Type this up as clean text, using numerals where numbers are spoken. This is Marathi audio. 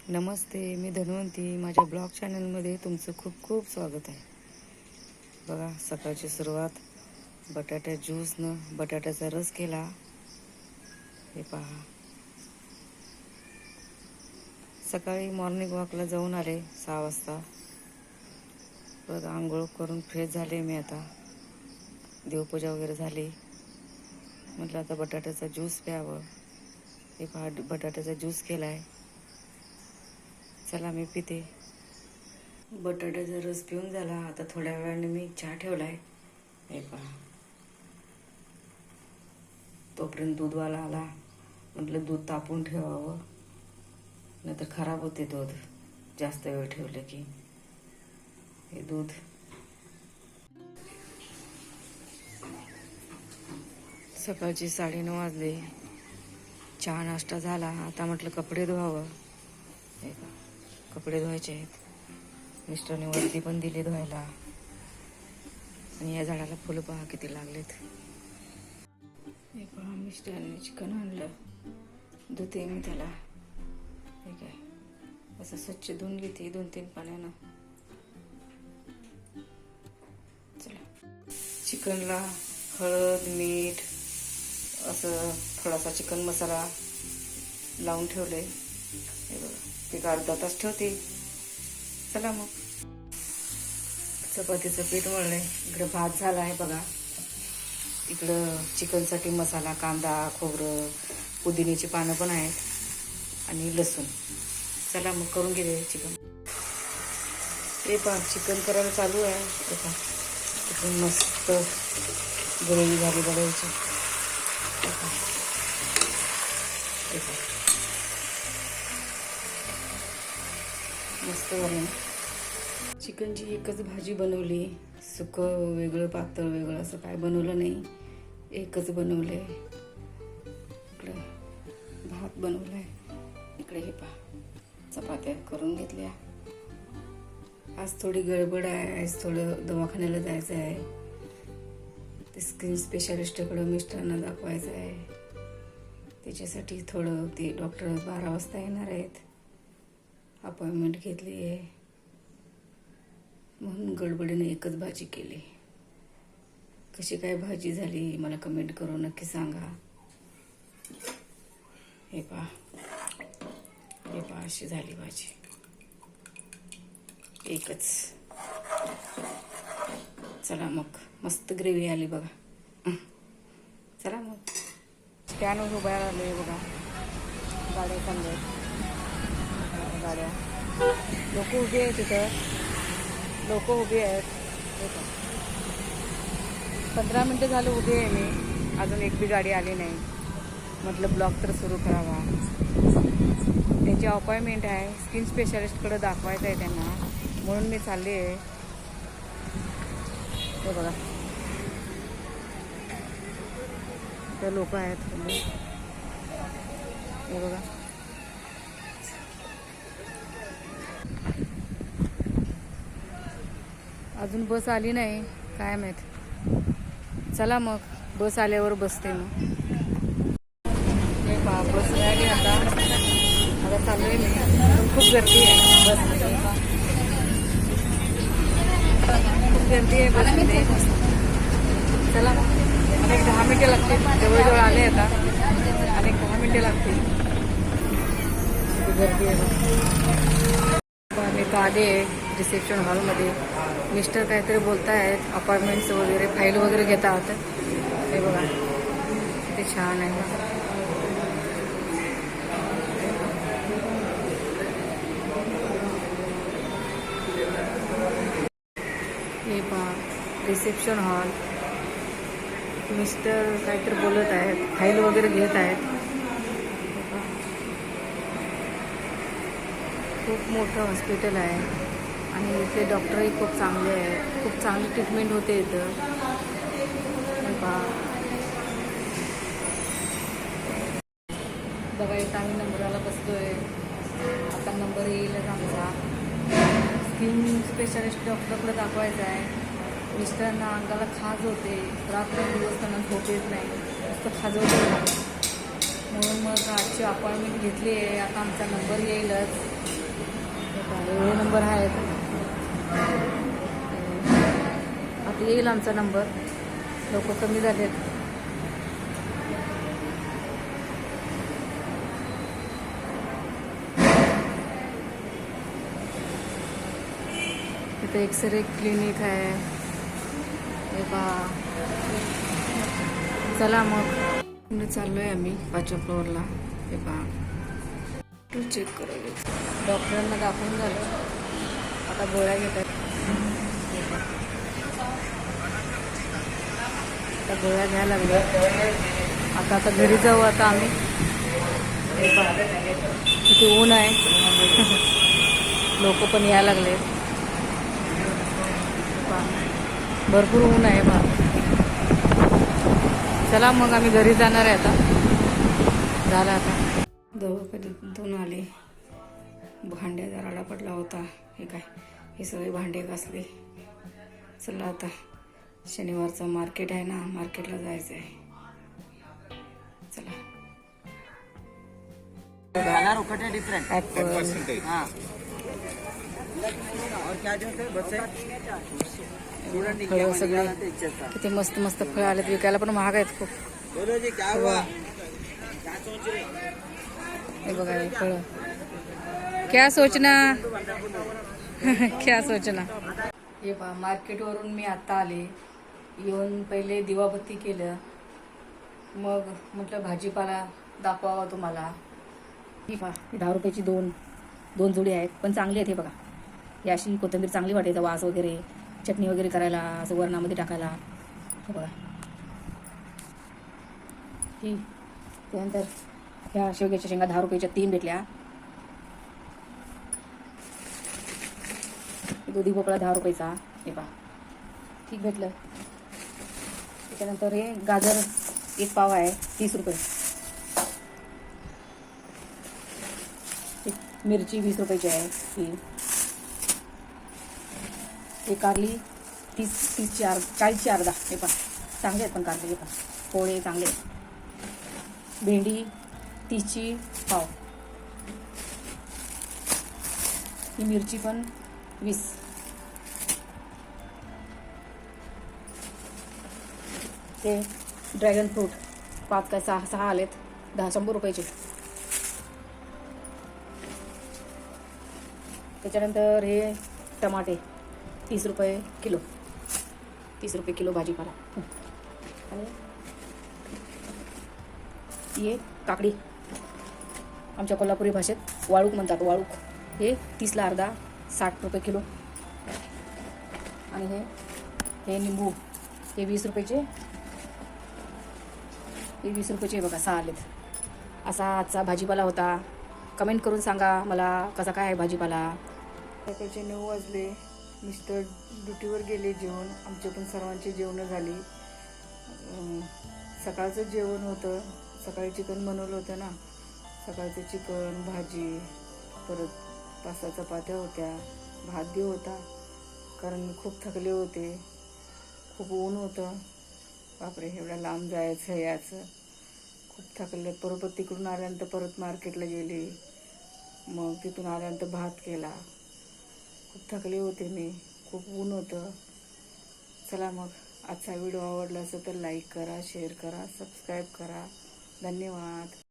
नमस्ते, मी धन्वंती. माझ्या ब्लॉग चॅनलमध्ये तुमचं खूप खूप स्वागत आहे. बघा, सकाळची सुरुवात बटाट्या ज्यूसनं बटाट्याचा रस केला. हे पहा, सकाळी मॉर्निंग वॉकला जाऊन आले 6 वाजता. परत आंघोळ करून फ्रेश झाले. मी आता देवपूजा वगैरे झाली. म्हटलं आता बटाट्याचा ज्यूस प्यावं. हे पहा, बटाट्याचा ज्यूस केला आहे. चला मी पिते. बटाट्याचा रस पिऊन झाला. आता थोड्या वेळाने मी चहा ठेवला आहे. हे पहा, तोपर्यंत दूधवाला आला. म्हटलं दूध तापून ठेवावं, नाहीतर खराब होते दूध जास्त वेळ ठेवलं की. हे दूध सकाळची 9:30 वाजले. चहा नाश्ता झाला. आता म्हटलं कपडे धुवावं. हे पहा, कपडे धुवायचे आहेत. मिस्टरने वरती पण दिली धुवायला. आणि या झाडाला फुलं पहा किती लागलेत. हे पहा, मिस्टरने चिकन आणलं. धुते मी त्याला. हे काय, असं स्वच्छ धुवून घेते 2-3 पाण्यानं. चला, चिकनला हळद, मीठ, असं थोडासा चिकन मसाला लावून ठेवले. हे बघा, ते अर्धा तास ठेवते. चला मग, चपातीचं पीठ मळलंय. इकडे भात झाला आहे बघा. इकडं चिकनसाठी मसाला, कांदा, खोबरं, पुदिन्याची पानं पण आहेत आणि लसूण. चला मग करून घेते चिकन. ते पहा, चिकन करायला चालू आहे. ते पहा, चिकन मस्त ग्रेव्ही झाली बघायची. मस्त झालं. चिकनची एकच भाजी बनवली. सुकं वेगळं, पातळ वेगळं असं काय बनवलं नाही. एकच बनवले. इकडं भात बनवलाय. इकडे हे पहा, चपात्या करून घेतल्या. आज थोडी गडबड आहे. आज थोडं दवाखान्याला जायचं आहे. ते स्किन स्पेशालिस्टकडं मिस्टरांना दाखवायचं आहे. त्याच्यासाठी थोडं, ते डॉक्टर 12 वाजता येणार आहेत. अपॉइंटमेंट घेतली आहे. म्हणून गडबडीने एकच भाजी केली. कशी काय भाजी झाली मला कमेंट करून नक्की सांगा. हे पहा, हे पहा, अशी झाली भाजी. एकच. चला मग, मस्त ग्रेव्ही आली बघा. चला मग, स्टँडवर उभ्या राहिले बघा. गाड्या चालल्या, गाड्या, लोक उभी आहेत तिथं. लोक उभी आहेत. 15 मिनटं झालं उभी आहे मी. अजून एक बी गाडी आली नाही. म्हटलं ब्लॉग तर सुरू करावा. त्यांची अपॉइंटमेंट आहे. स्किन स्पेशालिस्टकडे दाखवायचं आहे त्यांना, म्हणून मी चालली आहे. हे बघा, ते लोक आहेत. हे बघा, अजून बस आली नाही, काय माहीत. चला मग, बस आल्यावर बसते मग. हे पहा, बस मिळाली. आता चालू आहे मी. खूप गर्दी आहे बसमध्ये. खूप गर्दी आहे बसमध्ये. चला मग, अनेक 10 मिनिटं लागतील. जवळजवळ आले आता. अनेक 10 मिनिटं लागतील. गर्दी आहे. मी तर आले रिसेप्शन हॉलमध्ये. मिस्टर काहीतरी बोलत आहेत. अपॉइंटमेंट्स वगैरे, फाईल वगैरे घेतात. हे बघा, किती छान आहे. हे पहा, रिसेप्शन हॉल. मिस्टर काहीतरी बोलत आहेत, फाईल वगैरे घेत आहेत. खूप मोठं हॉस्पिटल आहे आणि इथे डॉक्टरही खूप चांगले आहेत. खूप चांगली ट्रीटमेंट होते इथं. बघा, इथं आम्ही नंबराला बसतोय. आता नंबर येईलच आमचा. स्किन स्पेशालिस्ट डॉक्टरकडे दाखवायचं आहे. मिस्टरांना अंगाला खाज होते. रात्रंदिवस त्यांना झोप येत नाही. नुसतं खाजवतं. म्हणून मग आजची अपॉइंटमेंट घेतली आहे. आता आमचा नंबर येईलच. एवढे नंबर आहेत. आता येईल आमचा नंबर. लोक कमी झालेत. इथं एक्सरे क्लिनिक आहे. हे पहा. चला मग चाललोय आम्ही 5व्या फ्लोअरला. हे पहा चेक करायला. डॉक्टरांना दाखवून झालं. आता गोळ्या घेत आहेत. आता गोळ्या घ्यायला लागल्या. आता घरी जाऊ आता आम्ही. किती ऊन आहे. लोक पण यायला लागले. भरपूर ऊन आहे बा. चला मग आम्ही घरी जाणार आहे आता. झालं आता दवाखान्यातून आले. भांड्या जराडा पडला होता. हे काय हे सगळे भांडे घासले. चला आता शनिवारचा मार्केट आहे ना, मार्केटला जायचं आहे. चला. फळं सगळे किती मस्त मस्त फळं आलेत. विकायला पण महाग आहेत खूप. हे बघा हे फळं. क्या सोचना क्या सोचना. हे पहा मार्केटवरून मी आता आले. येऊन पहिले दिवाबत्ती केलं. मग म्हटलं भाजीपाला दाखवावा तुम्हाला. ही पहा 10 रुपयाची दोन जोडी आहेत. पण चांगली आहेत. हे बघा ही अशी कोथिंबीर चांगली वाटायचा वास वगैरे, चटणी वगैरे करायला, असं वरणामध्ये टाकायला. हे बघा ही. त्यानंतर ह्या शेवग्याच्या शेंगा 10 रुपयाच्या 3 भेटल्या. दुधी भोपळा 10 रुपयाचा. हे पहा ठीक भेटलं. त्याच्यानंतर हे गाजर 1 पाव आहे 30 रुपये. मिरची 20 रुपयाची आहे ही. हे कारली 40ची अर्धा. हे पहा चांगले आहेत पण कारली. हे पहा पोळे चांगले आहेत. भेंडी 30ची पाव. ही मिरची पण 20. ते ड्रॅगन फ्रूट 5 काय 6 आलेत. 100 रुपयाचे. त्याच्यानंतर हे टमाटे 30 रुपये किलो. 30 रुपये किलो भाजीपाला. आणि हे काकडी आमच्या कोल्हापुरी भाषेत वाळूक म्हणतात. वाळूक. हे 30ला अर्धा 60 रुपये किलो. आणि हे लिंबू हे 20 रुपयाचे. हे 20 रुपयाचे बघा 6 आलेत. असा आजचा भाजीपाला होता. कमेंट करून सांगा मला कसा काय आहे भाजीपाला. सकाळचे 9 वाजले. मिस्टर ड्युटीवर गेले जेवण. आमचे पण सर्वांची जेवणं झाली. सकाळचं जेवण होतं. सकाळी चिकन बनवलं होतं ना. सकाळचं चिकन, भाजी, परत 5-6 चपात्या होत्या. भात बी होता. कारण मी खूप थकले होते. खूप ऊन होतं. बापरे एवढ्या लांब जायचं याचं. खूप थकले. परत तिकडून आल्यानंतर परत मार्केटला गेले. मग तिथून आल्यानंतर भात केला. खूप थकले होते मी. खूप ऊन होतं. चला मग आजचा व्हिडिओ आवडला असेल तर लाईक करा, शेअर करा, सबस्क्राईब करा. धन्यवाद.